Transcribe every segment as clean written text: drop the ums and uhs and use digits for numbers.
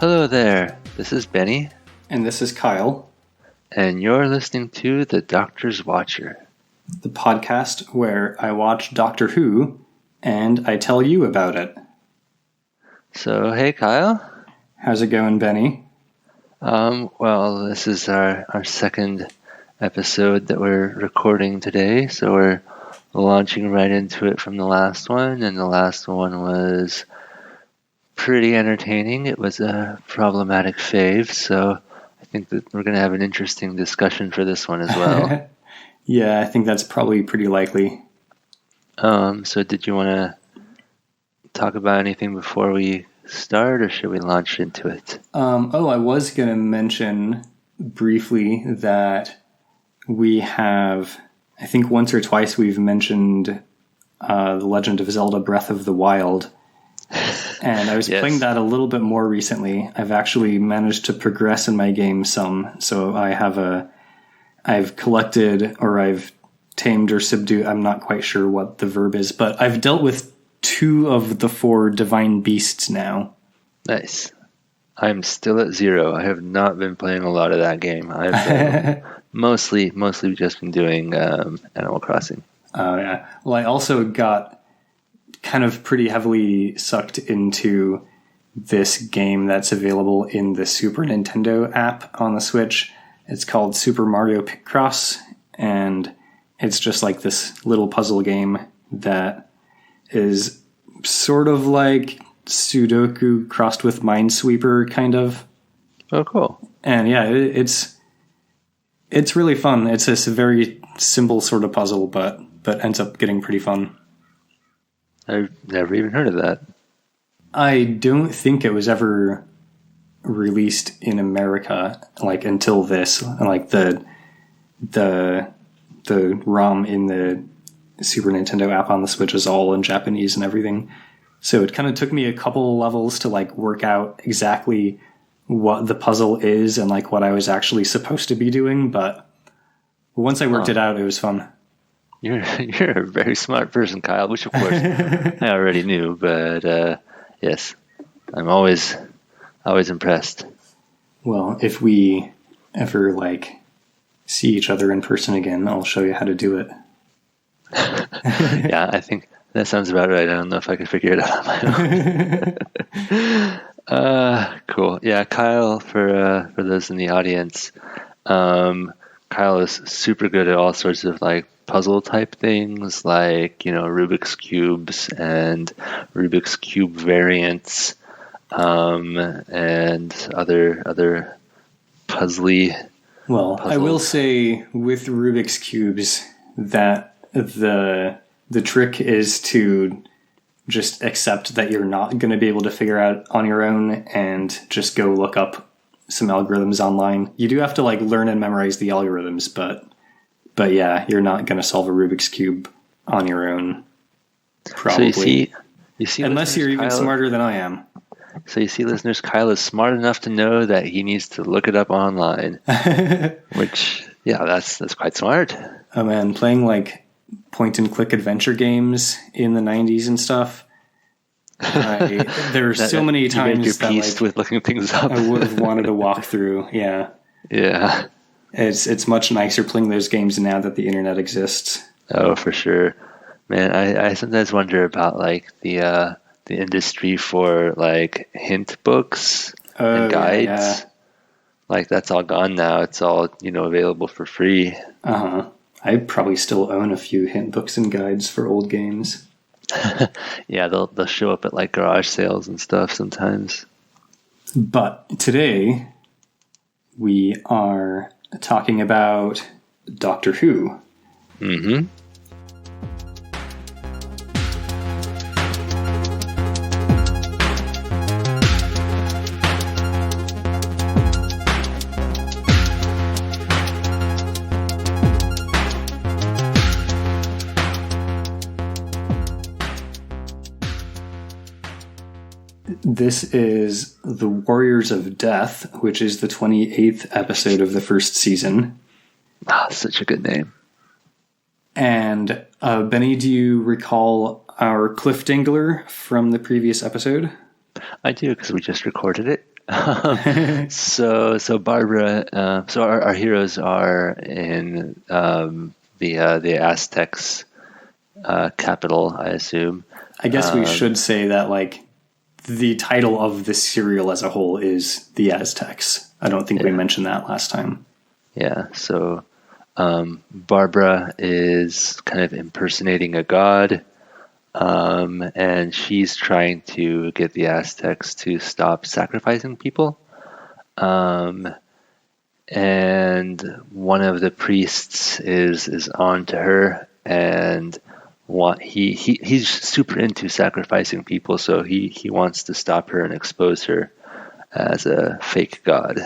Hello there, this is Benny. And this is Kyle. And you're listening to The Doctor's Watcher. The podcast where I watch Doctor Who and I tell you about it. So, hey Kyle. How's it going, Benny? Well, this is our second episode that we're recording today, so we're launching right into it from the last one, and the last one was pretty entertaining. It was a problematic fave, so I think that we're going to have an interesting discussion for this one as well. Yeah, I think that's probably pretty likely. So did you want to talk about anything before we start, or should we launch into it? I was going to mention briefly that we have, I think once or twice we've mentioned The Legend of Zelda Breath of the Wild. And I was playing that a little bit more recently. I've actually managed to progress in my game some. So I've collected, or I've tamed or subdued, I'm not quite sure what the verb is, but I've dealt with 2 of the 4 divine beasts now. Nice. I'm still at 0. I have not been playing a lot of that game. I've mostly just been doing Animal Crossing. Oh, yeah. Well, I also got kind of pretty heavily sucked into this game that's available in the Super Nintendo app on the Switch. It's called Super Mario Picross, and it's just like this little puzzle game that is sort of like Sudoku crossed with Minesweeper, kind of. Oh, cool. And yeah, it's really fun. It's a very simple sort of puzzle, but ends up getting pretty fun. I've never even heard of that. I don't think it was ever released in America, like, until this. Like, the ROM in the Super Nintendo app on the Switch is all in Japanese and everything. So it kind of took me a couple levels to, like, work out exactly what the puzzle is and, like, what I was actually supposed to be doing. But once I worked it out, it was fun. You're a very smart person, Kyle, which of course I already knew, but yes, I'm always impressed. Well, if we ever, like, see each other in person again, I'll show you how to do it. Yeah, I think that sounds about right. I don't know if I could figure it out on my own. Cool. Yeah, Kyle, for those in the audience, Kyle is super good at all sorts of, like, puzzle type things, like, you know, Rubik's cubes and Rubik's cube variants, and other puzzly. Well, puzzles. I will say with Rubik's cubes that the trick is to just accept that you're not going to be able to figure out on your own and just go look up some algorithms online. You do have to, like, learn and memorize the algorithms, but yeah, you're not going to solve a Rubik's cube on your own, probably. So you see, unless you're even Kyle, smarter than I am. So you see, listeners, Kyle is smart enough to know that he needs to look it up online, which, yeah, that's quite smart. Oh man, playing, like, point-and-click adventure games in the 90s and stuff. There are so many times that, like, with looking things up. I would have wanted to walk through. Yeah. Yeah. It's much nicer playing those games now that the internet exists. Oh, for sure, man. I sometimes wonder about, like, the industry for, like, hint books and guides. Yeah. Like, that's all gone now. It's all, you know, available for free. I probably still own a few hint books and guides for old games. Yeah, they'll show up at, like, garage sales and stuff sometimes. But today we are talking about Doctor Who. Mm-hmm. This is The Warriors of Death, which is the 28th episode of the first season. Ah, such a good name. And Benny, do you recall our Cliff Dingler from the previous episode? I do, because we just recorded it. So Barbara, so our heroes are in the Aztecs capital, I assume. I guess we should say that, like, the title of the serial as a whole is The Aztecs. I don't think we mentioned that last time. Yeah, so Barbara is kind of impersonating a god, and she's trying to get the Aztecs to stop sacrificing people. And one of the priests is on to her, and he's super into sacrificing people, so he wants to stop her and expose her as a fake god.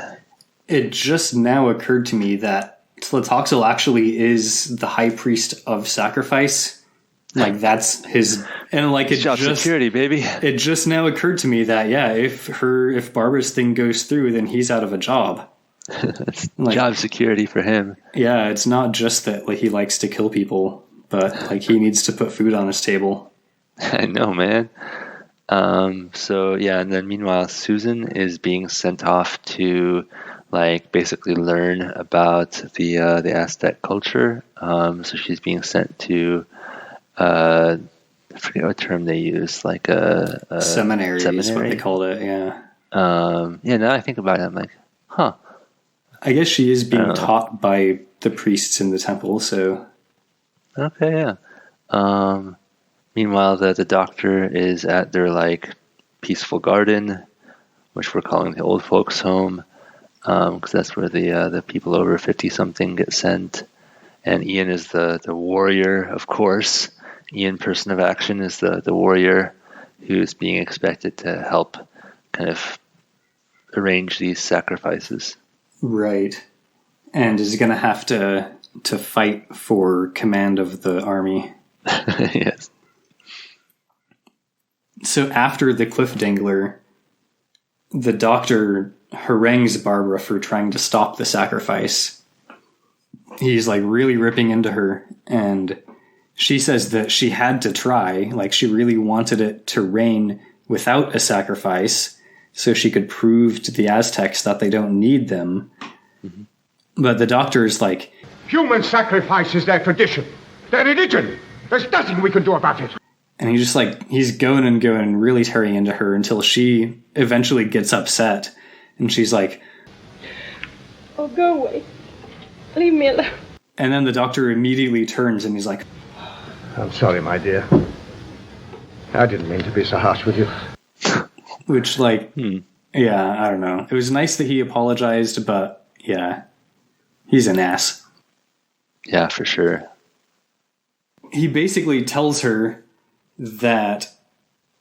It just now occurred to me that Tlotoxl actually is the high priest of sacrifice. Like, that's his, and like it Job just security, baby. It just now occurred to me that if Barbara's thing goes through, then he's out of a job. Like, job security for him. Yeah, it's not just that like he likes to kill people, but like he needs to put food on his table. I know, man. So yeah, and then meanwhile, Susan is being sent off to like basically learn about the Aztec culture. So she's being sent to I forget what term they use, like a seminary is what they called it. Yeah. Yeah. Now I think about it, I'm like, huh. I guess she is being taught by the priests in the temple. So. Okay. Yeah. Meanwhile, the doctor is at their like peaceful garden, which we're calling the old folks' home, because that's where the people over 50-something get sent. And Ian is the warrior, of course. Ian, person of action, is the warrior who's being expected to help kind of arrange these sacrifices. Right. And is going to have to fight for command of the army. Yes. So after the cliff dangler, the doctor harangues Barbara for trying to stop the sacrifice. He's like really ripping into her, and she says that she had to try, like she really wanted it to rain without a sacrifice so she could prove to the Aztecs that they don't need them. Mm-hmm. But the doctor is like, human sacrifice is their tradition, their religion. There's nothing we can do about it. And he just like, he's going and really tearing into her until she eventually gets upset. And she's like, oh, go away. Leave me alone. And then the doctor immediately turns and he's like, I'm sorry, my dear. I didn't mean to be so harsh with you. Which, like, yeah, I don't know. It was nice that he apologized, but yeah, he's an ass. Yeah, for sure. He basically tells her that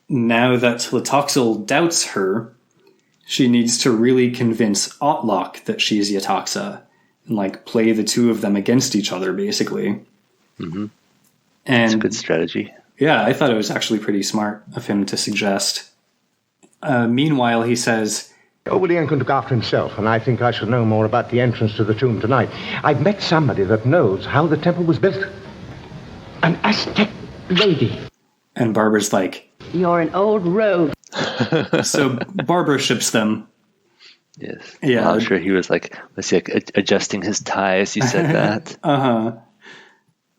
now that Tlotoxl doubts her, she needs to really convince Otlok that she's Yetaxa and like play the two of them against each other, basically. Mm-hmm. And that's a good strategy. Yeah, I thought it was actually pretty smart of him to suggest. Meanwhile, he says, well, Ian can look after himself, and I think I shall know more about the entrance to the tomb tonight. I've met somebody that knows how the temple was built. An Aztec lady. And Barbara's like, you're an old rogue. So Barbara ships them. Yes. Yeah. Well, I'm sure he was like, let's see, like, adjusting his tie as he said that. Uh-huh.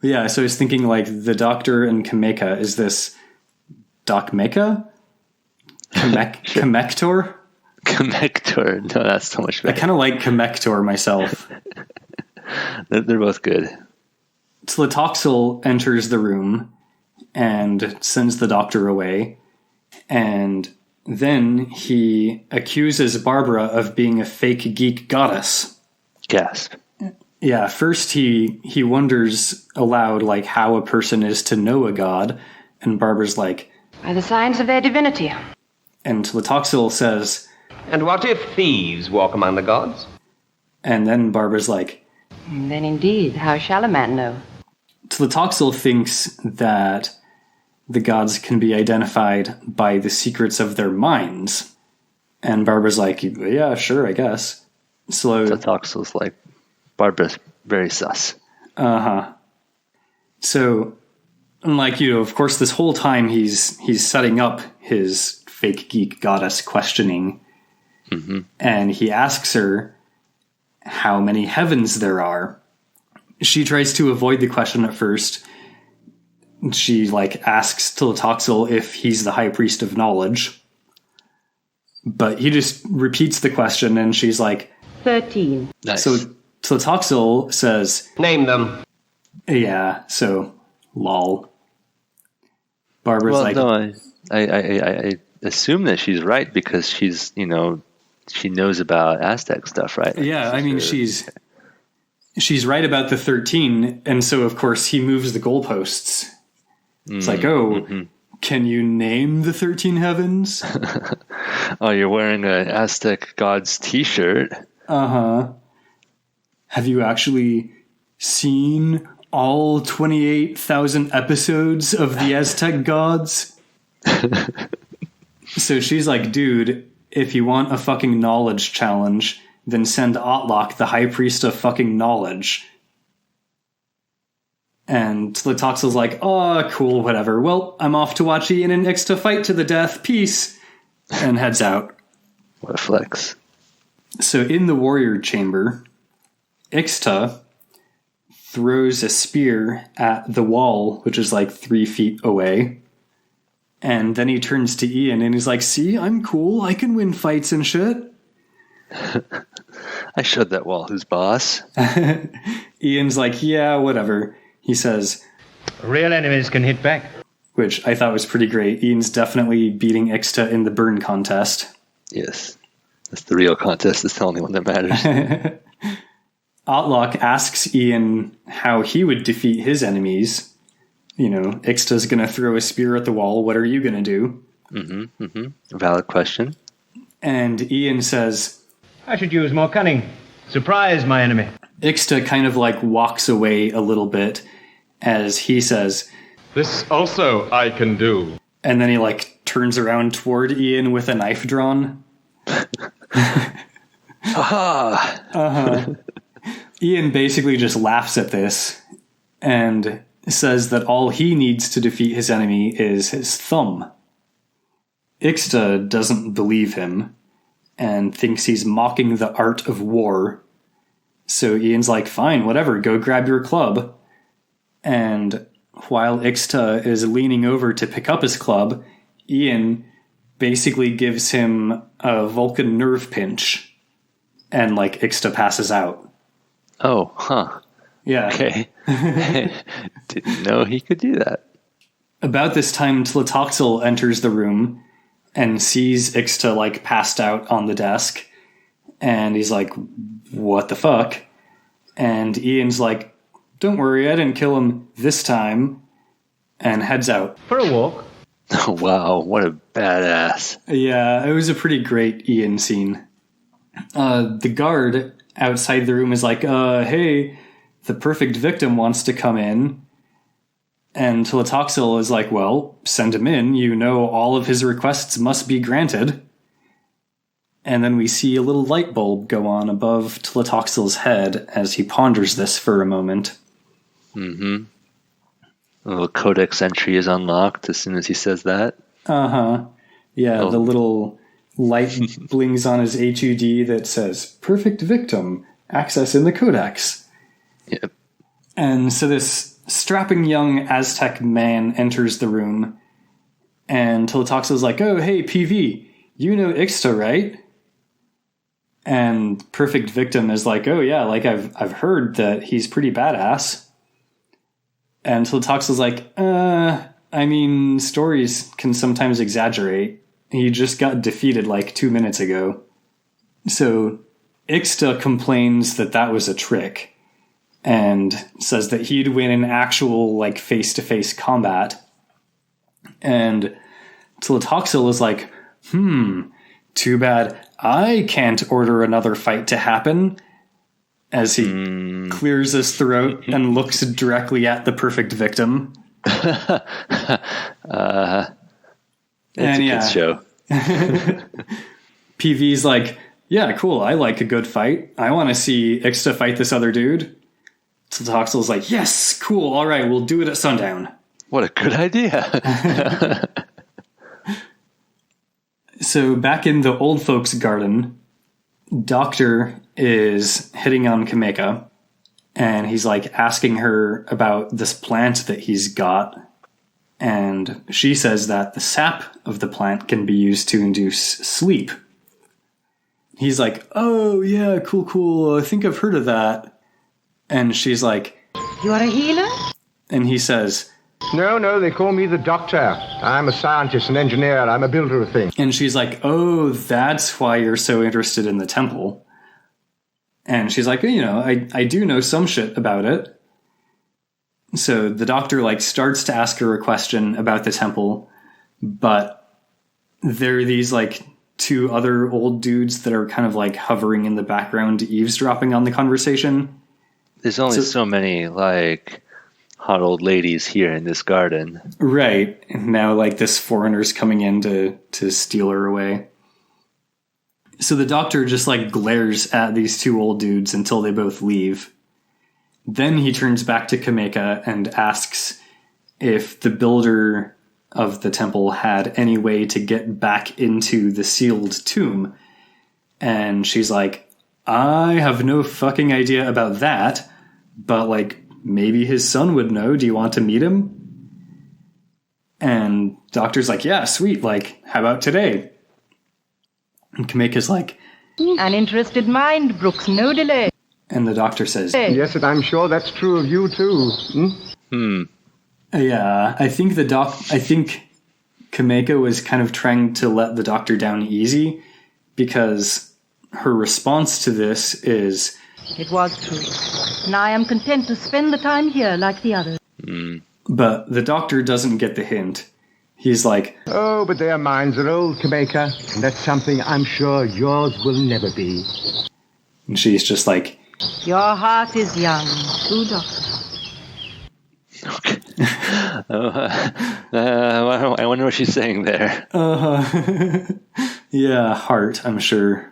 Yeah, so I was thinking like the doctor and Kameka, is this Doc Meka? Kamektor? Kamektor. No, that's so much better. I kind of like Kamektor myself. They're both good. Tlotoxl enters the room and sends the doctor away. And then he accuses Barbara of being a fake geek goddess. Gasp. Yeah, first he wonders aloud like how a person is to know a god. And Barbara's like, by the signs of their divinity. And Tlotoxl says, and what if thieves walk among the gods? And then Barbara's like, then indeed, how shall a man know? Tlotoxl thinks that the gods can be identified by the secrets of their minds. And Barbara's like, yeah, sure, I guess. So Tlotoxl's like, Barbara's very sus. Uh-huh. So, like, you know, of course, this whole time he's setting up his fake geek goddess questioning. And he asks her how many heavens there are. She tries to avoid the question at first. She asks Tlotoxl if he's the high priest of knowledge. But he just repeats the question, and she's like, 13. Nice. So Tlotoxl says, Name them. yeah, so lol. Barbara's well, like, no, I assume that she's right because she's, she knows about Aztec stuff, right? yeah, I mean, she's right about the 13, and so of course he moves the goalposts. It's like, can you name the 13 heavens? Oh, you're wearing an Aztec god's t-shirt. Uh-huh. Have you actually seen all 28,000 episodes of the Aztec gods? So she's like, dude, if you want a fucking knowledge challenge, then send Tlotoxl, the high priest of fucking knowledge. And Tlotoxl's like, oh, cool, whatever. Well, I'm off to watch Ian and Ixta fight to the death. Peace. And heads out. What a flex. So in the warrior chamber, Ixta throws a spear at the wall, which is 3 feet away. And then he turns to Ian and he's like, see, I'm cool. I can win fights and shit. I showed that wall who's boss. Ian's like, yeah, whatever. He says, Real enemies can hit back. which I thought was pretty great. Ian's definitely beating Ixta in the burn contest. Yes. That's the real contest. It's the only one that matters. Tlotoxl asks Ian how he would defeat his enemies. Ixta's going to throw a spear at the wall. What are you going to do? Valid question. And Ian says, I should use more cunning. Surprise my enemy. Ixta kind of walks away a little bit as he says, This also I can do. and then he turns around toward Ian with a knife drawn. Ian basically just laughs at this and says that all he needs to defeat his enemy is his thumb. Ixta doesn't believe him and thinks he's mocking the art of war. So Ian's like, fine, whatever, go grab your club. And while Ixta is leaning over to pick up his club, Ian basically gives him a Vulcan nerve pinch. And Ixta passes out. Oh, huh. Yeah. Okay. Didn't know he could do that. About this time, Tlotoxl enters the room and sees Ixta passed out on the desk. And he's like, what the fuck? And Ian's like, don't worry, I didn't kill him this time. And heads out. For a walk. Oh, wow. What a badass. Yeah, it was a pretty great Ian scene. The guard outside the room is like, hey, the perfect victim wants to come in. And Tlotoxl is like, well, send him in. All of his requests must be granted. And then we see a little light bulb go on above Tlotoxl's head as he ponders this for a moment. A little codex entry is unlocked as soon as he says that. Uh-huh. Yeah, the little light blings on his HUD that says, perfect victim, access in the codex. Yep. And so this strapping young Aztec man enters the room, and Tlotoxl's like, oh, hey, PV, you know Ixta, right? And perfect victim is like, oh, yeah, I've heard that he's pretty badass. And Tlotoxl's like, I mean, stories can sometimes exaggerate. He just got defeated 2 minutes ago. So Ixta complains that was a trick and says that he'd win an actual face-to-face combat. And Tlotoxl is like, too bad I can't order another fight to happen, as he clears his throat and looks directly at the perfect victim. It's a good show. PV's like, yeah, cool, I like a good fight. I want to see Ixta fight this other dude. Tlotoxl's like, yes, cool, all right, we'll do it at sundown. What a good idea. So back in the old folks' garden, Doctor is hitting on Kameka, and he's like asking her about this plant that he's got. And she says that the sap of the plant can be used to induce sleep. He's like, oh yeah, cool, I think I've heard of that. And she's like, You are a healer? and he says, No, they call me the Doctor. I'm a scientist, an engineer, I'm a builder of things. and she's like, oh, that's why you're so interested in the temple. And she's like, I do know some shit about it. So the Doctor like starts to ask her a question about the temple, but there are these like two other old dudes that are kind of like hovering in the background, eavesdropping on the conversation. There's only so many, like, hot old ladies here in this garden. Right. And now like this foreigner's coming in to steal her away. So the Doctor just like glares at these two old dudes until they both leave. Then he turns back to Kameka and asks if the builder of the temple had any way to get back into the sealed tomb. And she's like, I have no fucking idea about that, but like maybe his son would know. Do you want to meet him? And Doctor's like, yeah, sweet. Like, how about today? And Kameka's like, An interested mind brooks no delay. and the Doctor says, Yes, and I'm sure that's true of you too. yeah, I think Kameka was kind of trying to let the Doctor down easy, because her response to this is, It was true. And I am content to spend the time here like the others. but the Doctor doesn't get the hint. He's like, Oh, but their minds are old, Kameka, and that's something I'm sure yours will never be. and she's just like, Your heart is young, true Doctor. I wonder what she's saying there. yeah, heart, I'm sure.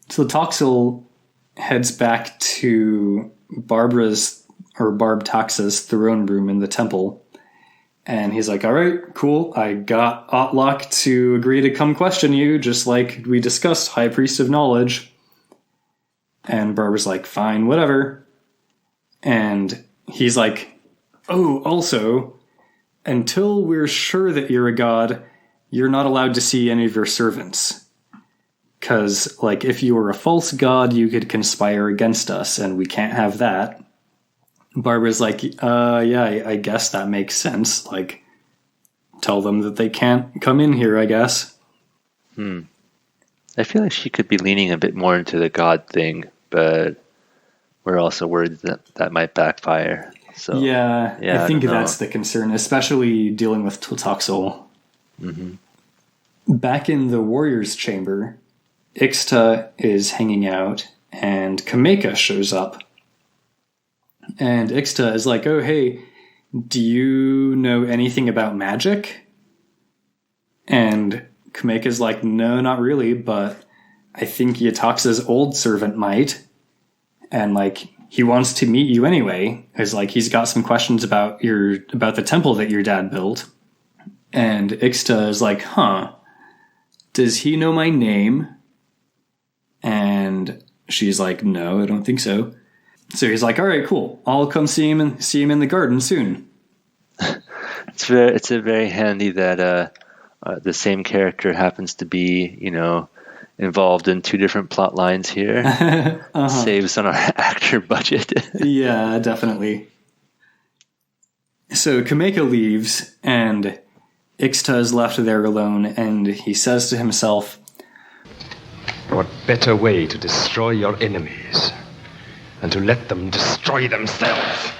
Tlotoxl heads back to Barb Taxa's throne room in the temple. And he's like, all right, cool. I got Otlok to agree to come question you, just like we discussed, High Priest of Knowledge. And Barbara's like, fine, whatever. And he's like, oh, also, until we're sure that you're a god, you're not allowed to see any of your servants. Because, like, if you were a false god, you could conspire against us, and we can't have that. Barbara's like, yeah, I guess that makes sense. Like, tell them that they can't come in here, I guess. I feel like she could be leaning a bit more into the god thing, but we're also worried that that might backfire. So Yeah, I think don't know. that's the concern, especially dealing with Tlotoxl. Back in the warrior's chamber, Ixta is hanging out, and Kameka shows up. And Ixta is like, oh, hey, do you know anything about magic? And Kameka's like, no, not really, but I think Yatoxa's old servant might. And, like, he wants to meet you anyway, because, like, he's got some questions about the temple that your dad built. And Ixta is like, huh, does he know my name? And she's like, no, I don't think so. So he's like, all right, cool. I'll come see him in the garden soon. It's a very handy that the same character happens to be, involved in two different plot lines here. Saves on our actor budget. Yeah, definitely. So Kameka leaves, and Ixta is left there alone, and he says to himself, What better way to destroy your enemies than to let them destroy themselves?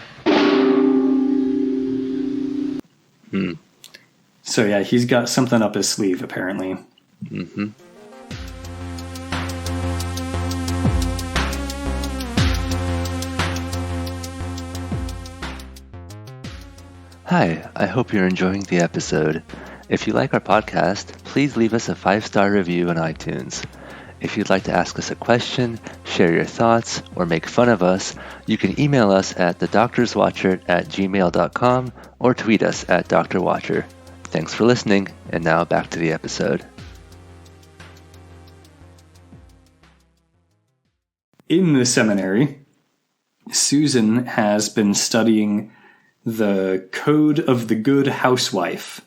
So yeah, he's got something up his sleeve, apparently. Hi, I hope you're enjoying the episode. If you like our podcast, please leave us a 5-star review on iTunes. If you'd like to ask us a question, share your thoughts, or make fun of us, you can email us at thedoctorswatcher@gmail.com or tweet us at drwatcher. Thanks for listening, and now back to the episode. In the seminary, Susan has been studying the Code of the Good Housewife,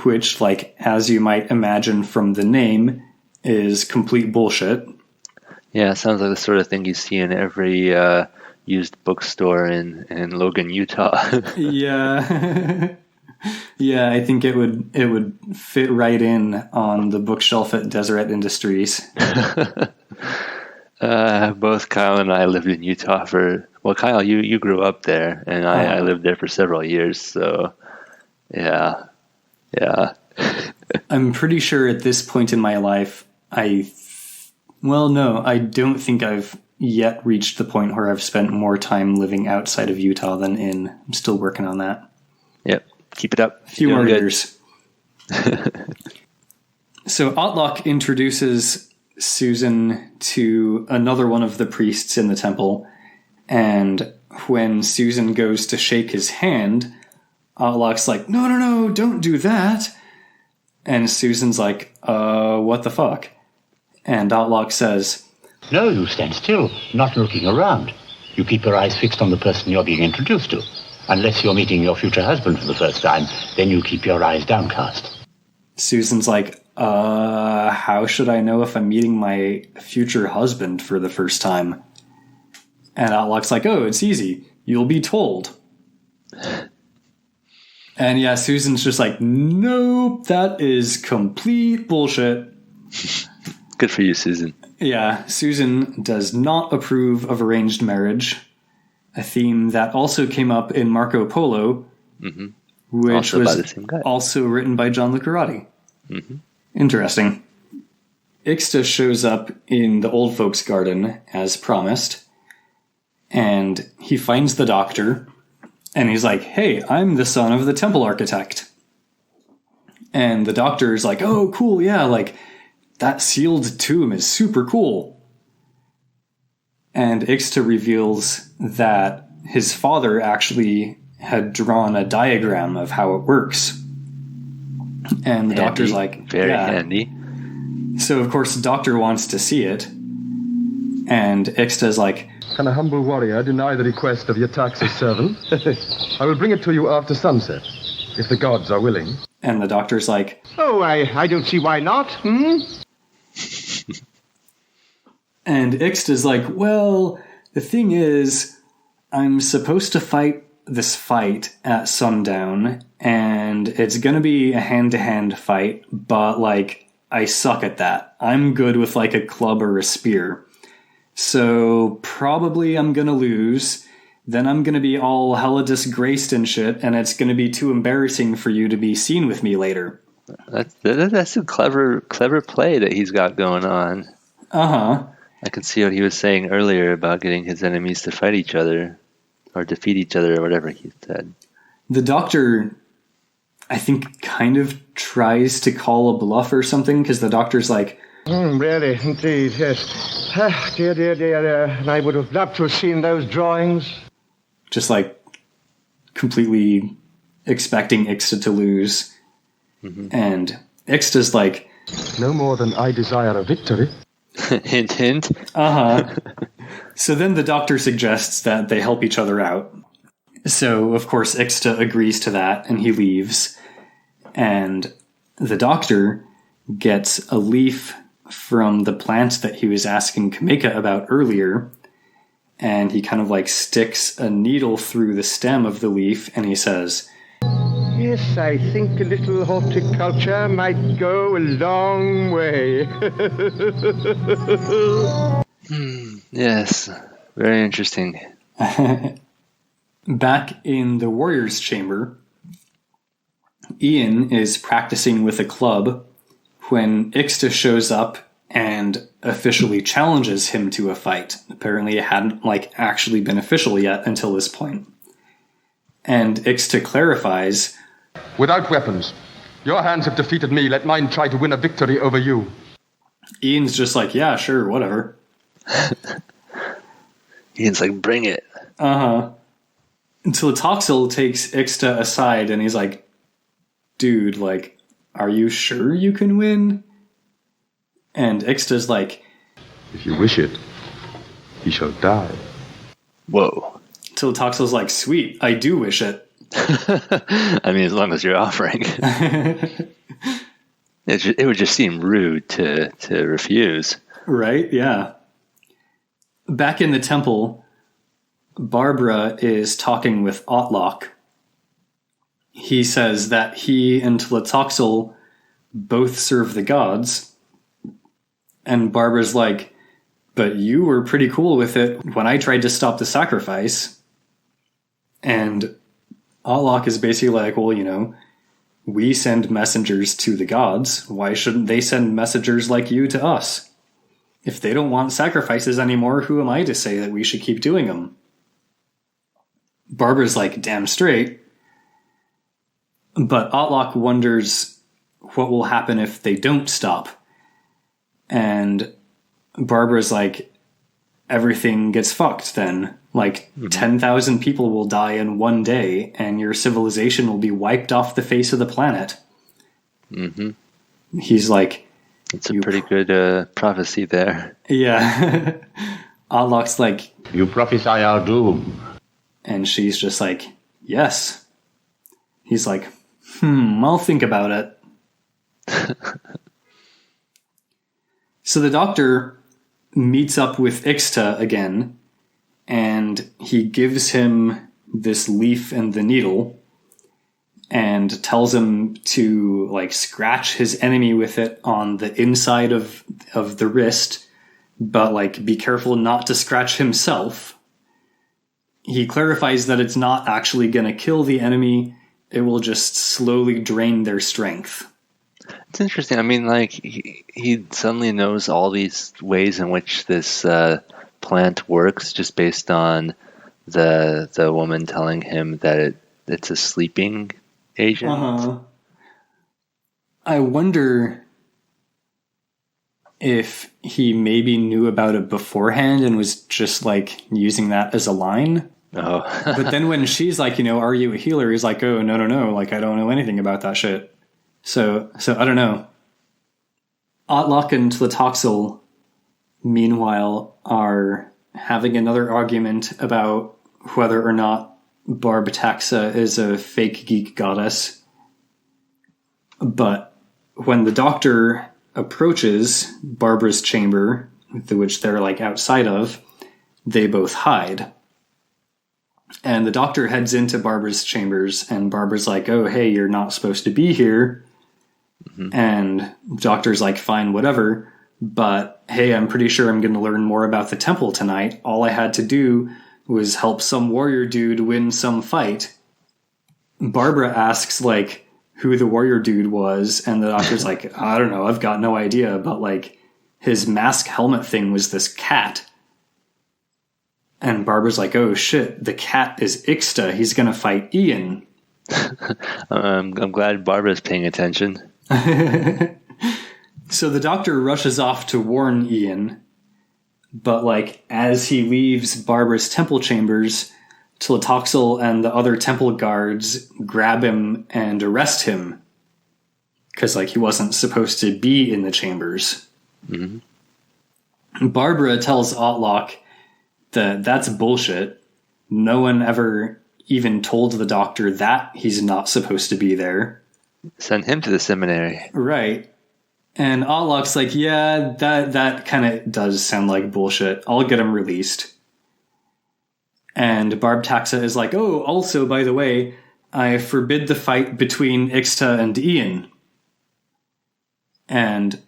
which, like, as you might imagine from the name, is complete bullshit. Yeah, it sounds like the sort of thing you see in every used bookstore in Logan, Utah. Yeah. Yeah, I think it would fit right in on the bookshelf at Deseret Industries. Both Kyle and I lived in Utah well, Kyle, you grew up there, and I lived there for several years, so yeah. I'm pretty sure at this point in my life, I don't think I've yet reached the point where I've spent more time living outside of Utah than in. I'm still working on that. Yep, keep it up. A few more years. So Otlock introduces Susan to another one of the priests in the temple, and when Susan goes to shake his hand, Otlock's like, no, don't do that. And Susan's like, what the fuck? And Outlock says, No, you stand still, not looking around. You keep your eyes fixed on the person you're being introduced to. Unless you're meeting your future husband for the first time, then you keep your eyes downcast. Susan's like, how should I know if I'm meeting my future husband for the first time? And Outlock's like, oh, it's easy. You'll be told. And yeah, Susan's just like, nope, that is complete bullshit. Good for you, Susan. Yeah, Susan does not approve of arranged marriage, a theme that also came up in Marco Polo, which was also written by John le Carré. Interesting. Ixta shows up in the old folks' garden, as promised, and he finds the doctor, and he's like, hey, I'm the son of the temple architect. And the doctor's like, oh, cool, yeah, like, that sealed tomb is super cool. And Ixta reveals that his father actually had drawn a diagram of how it works. And the doctor's like, very handy. So, of course, the doctor wants to see it. And Ixta's like, Can a humble warrior deny the request of your tax's servant? I will bring it to you after sunset, if the gods are willing. And the doctor's like, Oh, I don't see why not, And Ixta's like, well, the thing is, I'm supposed to fight this fight at sundown, and it's going to be a hand-to-hand fight, but, like, I suck at that. I'm good with, like, a club or a spear. So probably I'm going to lose. Then I'm going to be all hella disgraced and shit, and it's going to be too embarrassing for you to be seen with me later. That's a clever play that he's got going on. Uh-huh. I can see what he was saying earlier about getting his enemies to fight each other, or defeat each other, or whatever he said. The doctor, I think, kind of tries to call a bluff or something, because the doctor's like, really, indeed, yes. Dear, and I would have loved to have seen those drawings. Just, like, completely expecting Ixta to lose. And Ixta's like, No more than I desire a victory. Hint, hint. Uh-huh. So then the doctor suggests that they help each other out. So, of course, Ixta agrees to that, and he leaves. And the doctor gets a leaf from the plant that he was asking Kameka about earlier, and he kind of, like, sticks a needle through the stem of the leaf, and he says, Yes, I think a little horticulture might go a long way. Yes, very interesting. Back in the warrior's chamber, Ian is practicing with a club when Ixta shows up and officially challenges him to a fight. Apparently it hadn't, like, actually been official yet until this point. And Ixta clarifies, Without weapons, your hands have defeated me. Let mine try to win a victory over you. Ian's just like, yeah, sure, whatever. Ian's like, bring it. Uh-huh. Tlotoxl takes Ixta aside and he's like, dude, like, are you sure you can win? And Ixta's like, If you wish it, he shall die. Whoa. Tlotoxl's like, sweet, I do wish it. I mean, as long as you're offering. It would just seem rude to refuse. Right, yeah. Back in the temple, Barbara is talking with Otlock. He says that he and Tlotoxl both serve the gods. And Barbara's like, but you were pretty cool with it when I tried to stop the sacrifice. And Otlock is basically like, well, you know, we send messengers to the gods. Why shouldn't they send messengers like you to us? If they don't want sacrifices anymore, who am I to say that we should keep doing them? Barbara's like, damn straight. But Otlock wonders what will happen if they don't stop. And Barbara's like, everything gets fucked then. Like, 10,000 people will die in one day, and your civilization will be wiped off the face of the planet. Mm-hmm. He's like... It's a pretty good prophecy there. Yeah. Otlock's like... You prophesy our doom. And she's just like, yes. He's like, I'll think about it. So the doctor meets up with Ixta again, and he gives him this leaf and the needle, and tells him to like scratch his enemy with it on the inside of the wrist, but like be careful not to scratch himself. He clarifies that it's not actually going to kill the enemy, it will just slowly drain their strength. It's interesting. I mean, like, he suddenly knows all these ways in which this plant works just based on the woman telling him that it's a sleeping agent. Uh-huh. I wonder if he maybe knew about it beforehand and was just, like, using that as a line. Oh. But then when she's like, you know, are you a healer? He's like, oh, no, like, I don't know anything about that shit. So I don't know. Otlock and Tlotoxl, meanwhile, are having another argument about whether or not Barbataxa is a fake geek goddess. But when the doctor approaches Barbara's chamber, which they're like outside of, they both hide. And the doctor heads into Barbara's chambers, and Barbara's like, oh, hey, you're not supposed to be here. Mm-hmm. And doctor's like, fine, whatever. But, hey, I'm pretty sure I'm going to learn more about the temple tonight. All I had to do was help some warrior dude win some fight. Barbara asks, like, who the warrior dude was, and the doctor's like, I don't know, I've got no idea, but, like, his mask helmet thing was this cat. And Barbara's like, oh shit, the cat is Ixta, he's gonna fight Ian. I'm glad Barbara's paying attention. So the doctor rushes off to warn Ian, but, like, as he leaves Barbara's temple chambers, Tlotoxl and the other temple guards grab him and arrest him. Because, like, he wasn't supposed to be in the chambers. Mm-hmm. Barbara tells Otlock that that's bullshit. No one ever even told the doctor that he's not supposed to be there. Send him to the seminary. Right. And Otlock's like, yeah, that kind of does sound like bullshit. I'll get him released. And Barbataxa is like, oh, also, by the way, I forbid the fight between Ixta and Ian. And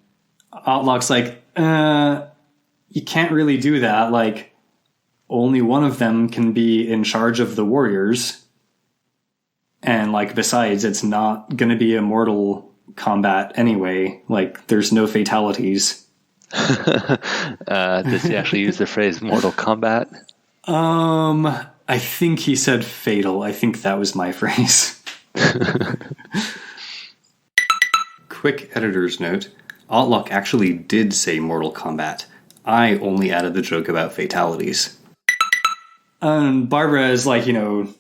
Otlock's like, you can't really do that. Like, only one of them can be in charge of the warriors. And, like, besides, it's not going to be a mortal combat anyway. Like, there's no fatalities. Does he actually use the phrase Mortal Kombat? I think he said fatal. I think that was my phrase. Quick editor's note. Otlock actually did say Mortal Kombat. I only added the joke about fatalities. Barbara is like, you know,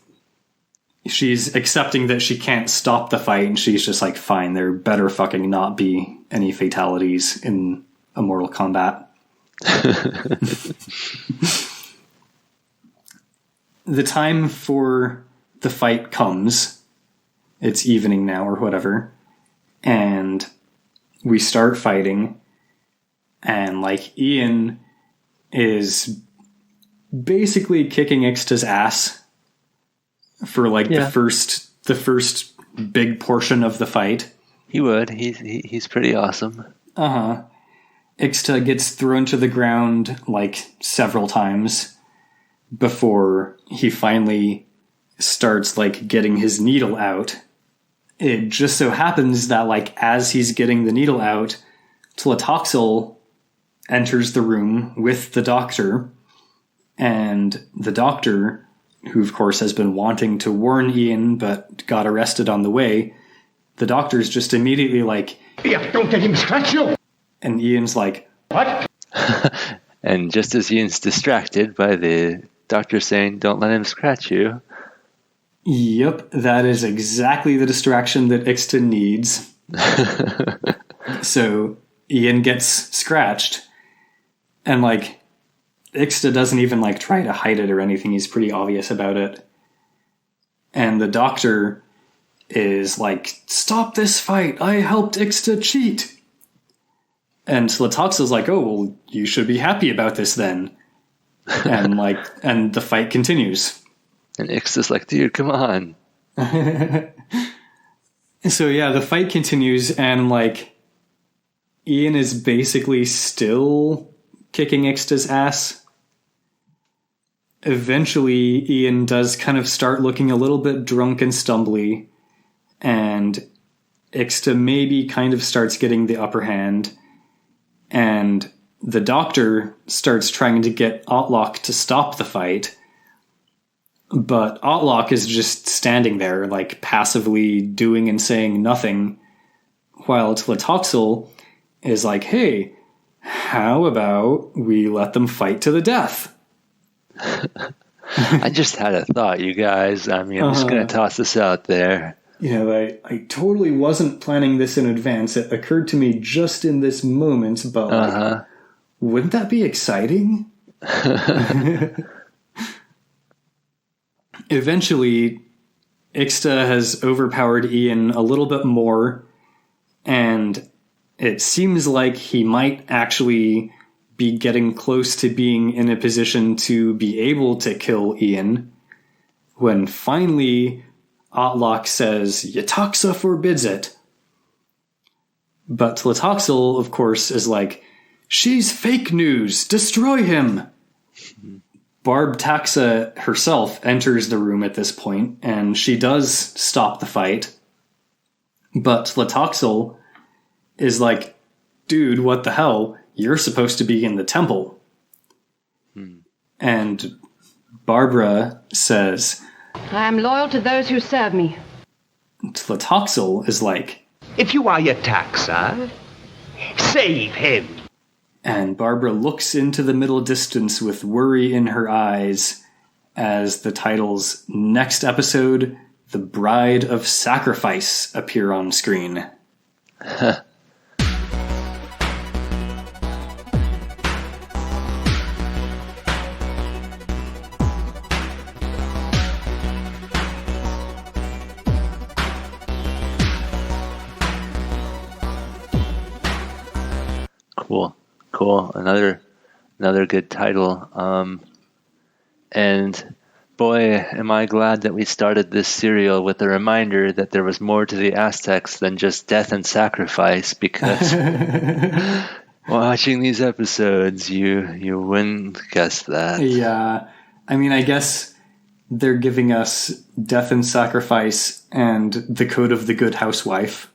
she's accepting that she can't stop the fight, and she's just like, fine, there better fucking not be any fatalities in a Mortal Kombat. The time for the fight comes. It's evening now or whatever. And we start fighting. And like Ian is basically kicking Ixta's ass for like the first big portion of the fight. He would. He's pretty awesome. Ixta gets thrown to the ground like several times before he finally starts like getting his needle out. It just so happens that like as he's getting the needle out, Tlotoxl enters the room with the doctor, and the doctor, who of course has been wanting to warn Ian but got arrested on the way, the doctor's just immediately like, "Yeah, don't let him scratch you!" And Ian's like, "What?" And just as Ian's distracted by the doctor saying, "Don't let him scratch you." Yep, that is exactly the distraction that Ixta needs. So Ian gets scratched, and like Ixta doesn't even like try to hide it or anything. He's pretty obvious about it. And the doctor is like, "Stop this fight! I helped Ixta cheat!" And Tlotoxl's like, "Oh, well, you should be happy about this then." And the fight continues. And Ixta's like, "Dude, come on." So yeah, the fight continues, and like Ian is basically still kicking Ixta's ass. Eventually, Ian does kind of start looking a little bit drunk and stumbly, and Ixta maybe kind of starts getting the upper hand, and the doctor starts trying to get Otlok to stop the fight. But Otlok is just standing there, like, passively doing and saying nothing, while Tlotoxl is like, "Hey, how about we let them fight to the death?" I just had a thought, you guys. I mean, I'm just going to toss this out there. You know, I totally wasn't planning this in advance. It occurred to me just in this moment, but like, wouldn't that be exciting? Eventually, Ixta has overpowered Ian a little bit more, and it seems like he might actually be getting close to being in a position to be able to kill Ian, when finally Otlok says, "Yetaxa forbids it." But Tlotoxl, of course, is like, "She's fake news! Destroy him!" Barb Taxa herself enters the room at this point, and she does stop the fight. But Tlotoxl is like, "Dude, what the hell? You're supposed to be in the temple." And Barbara says, I am loyal to those who serve me. Tlotoxl is like, If you are Yetaxa, save him. and Barbara looks into the middle distance with worry in her eyes as the titles "Next Episode, The Bride of Sacrifice" appear on screen. Cool. Another good title. And boy, am I glad that we started this serial with a reminder that there was more to the Aztecs than just death and sacrifice, because watching these episodes, you wouldn't guess that. Yeah, I mean, I guess they're giving us death and sacrifice and the code of the good housewife.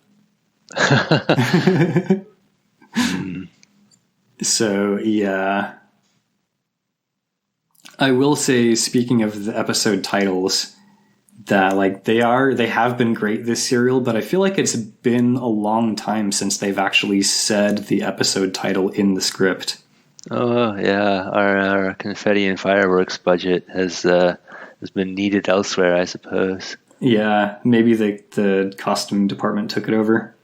So, yeah. I will say, speaking of the episode titles, that like they have been great this serial, but I feel like it's been a long time since they've actually said the episode title in the script. Oh yeah, our confetti and fireworks budget has been needed elsewhere, I suppose. Yeah, maybe the costume department took it over.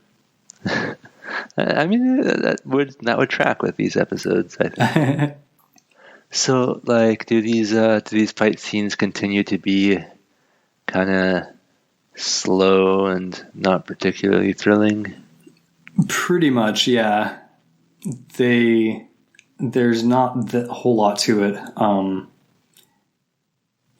I mean, that would track with these episodes, I think. So, like, do these fight scenes continue to be kind of slow and not particularly thrilling? Pretty much, yeah. There's not a whole lot to it.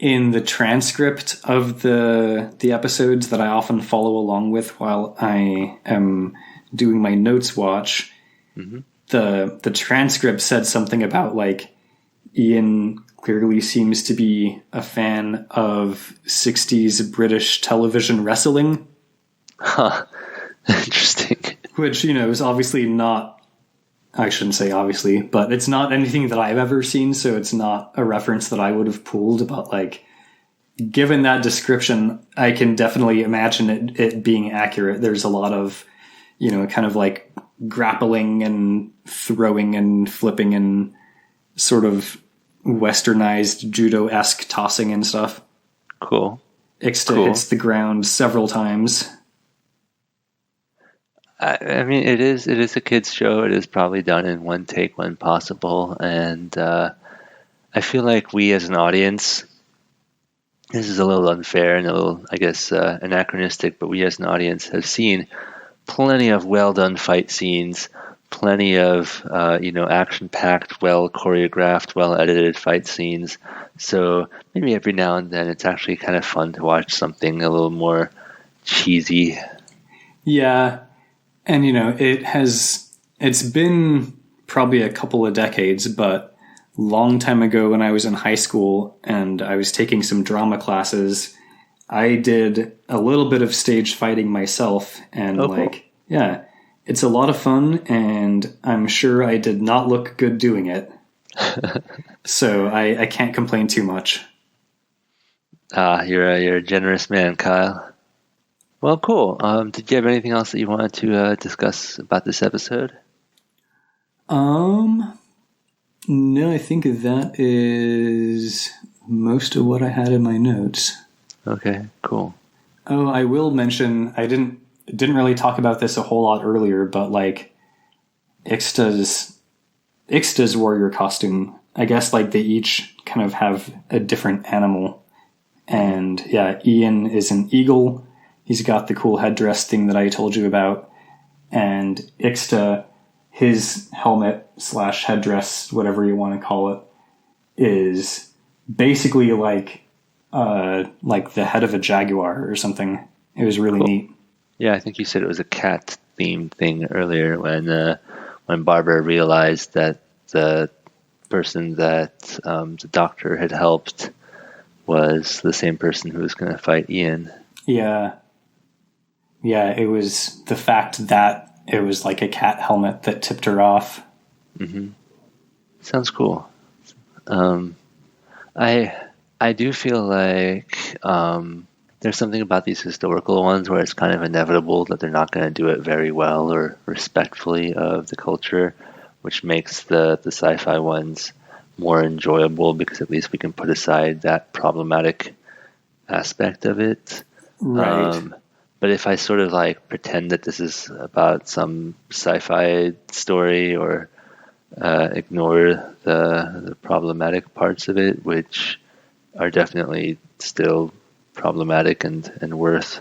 In the transcript of the episodes that I often follow along with while I am doing my notes watch, the transcript said something about, like, Ian clearly seems to be a fan of 60s British television wrestling. Huh. Interesting. Which, is obviously not, I shouldn't say obviously, but it's not anything that I've ever seen, so it's not a reference that I would have pulled, but, like, given that description, I can definitely imagine it being accurate. There's a lot of, kind of like grappling and throwing and flipping and sort of westernized judo-esque tossing and stuff. Cool. Ixta hits the ground several times. I mean, it is a kids show. It is probably done in one take when possible, and I feel like we as an audience, this is a little unfair and a little, I guess, anachronistic, but we as an audience have seen plenty of well done fight scenes, plenty of action-packed, well choreographed, well edited fight scenes. So maybe every now and then it's actually kind of fun to watch something a little more cheesy. Yeah. And, it's been probably a couple of decades, but long time ago when I was in high school and I was taking some drama classes, I did a little bit of stage fighting myself. And cool. Yeah, it's a lot of fun, and I'm sure I did not look good doing it. So I can't complain too much. You're a generous man, Kyle. Well, cool. Did you have anything else that you wanted to discuss about this episode? No, I think that is most of what I had in my notes. Okay, cool. Oh, I will mention, I didn't really talk about this a whole lot earlier, but, like, Ixta's warrior costume, I guess, like, they each kind of have a different animal. And, yeah, Ian is an eagle. He's got the cool headdress thing that I told you about. And Ixta, his helmet / headdress, whatever you want to call it, is basically like the head of a jaguar or something. It was really neat. Yeah, I think you said it was a cat-themed thing earlier when Barbara realized that the person that the doctor had helped was the same person who was going to fight Ian. Yeah. Yeah, it was the fact that it was like a cat helmet that tipped her off. Mm-hmm. Sounds cool. I do feel like there's something about these historical ones where it's kind of inevitable that they're not going to do it very well or respectfully of the culture, which makes the sci-fi ones more enjoyable because at least we can put aside that problematic aspect of it. Right. But if I sort of like pretend that this is about some sci-fi story or ignore the problematic parts of it, which are definitely still problematic and worth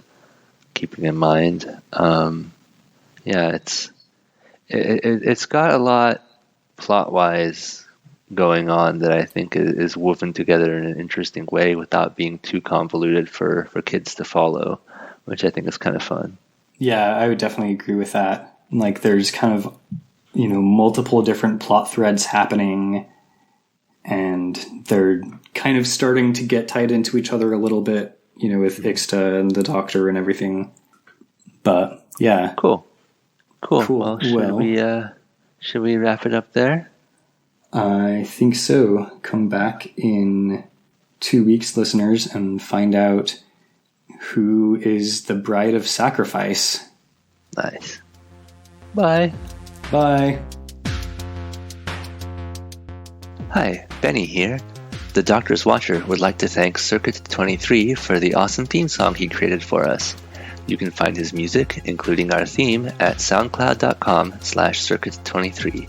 keeping in mind. It's got a lot plot-wise going on that I think is woven together in an interesting way without being too convoluted for kids to follow, which I think is kind of fun. Yeah, I would definitely agree with that. Like, there's kind of, multiple different plot threads happening, and they're kind of starting to get tied into each other a little bit, with Ixta and the Doctor and everything. But, yeah. Cool. Well, should we wrap it up there? I think so. Come back in 2 weeks, listeners, and find out who is the bride of sacrifice. Nice. Bye. Bye. Hi, Benny here. The Doctor's Watcher would like to thank Circuit23 for the awesome theme song he created for us. You can find his music, including our theme, at soundcloud.com/circuit23.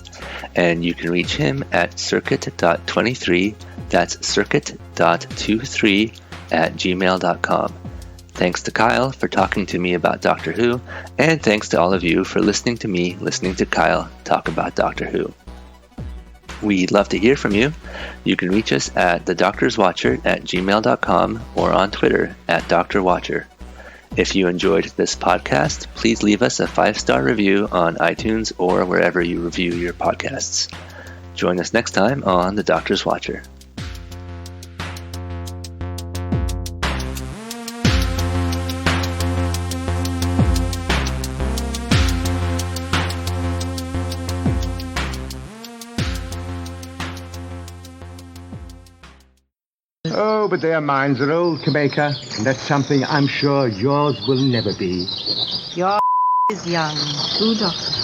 And you can reach him at circuit.23, that's circuit.23 @gmail.com. Thanks to Kyle for talking to me about Doctor Who, and thanks to all of you for listening to me, listening to Kyle talk about Doctor Who. We'd love to hear from you. You can reach us at thedoctorswatcher@gmail.com or on Twitter @DrWatcher. If you enjoyed this podcast, please leave us a 5-star review on iTunes or wherever you review your podcasts. Join us next time on The Doctor's Watcher. Oh, but their minds are old, Kameka, and that's something I'm sure yours will never be. Your is young, too, Doctor.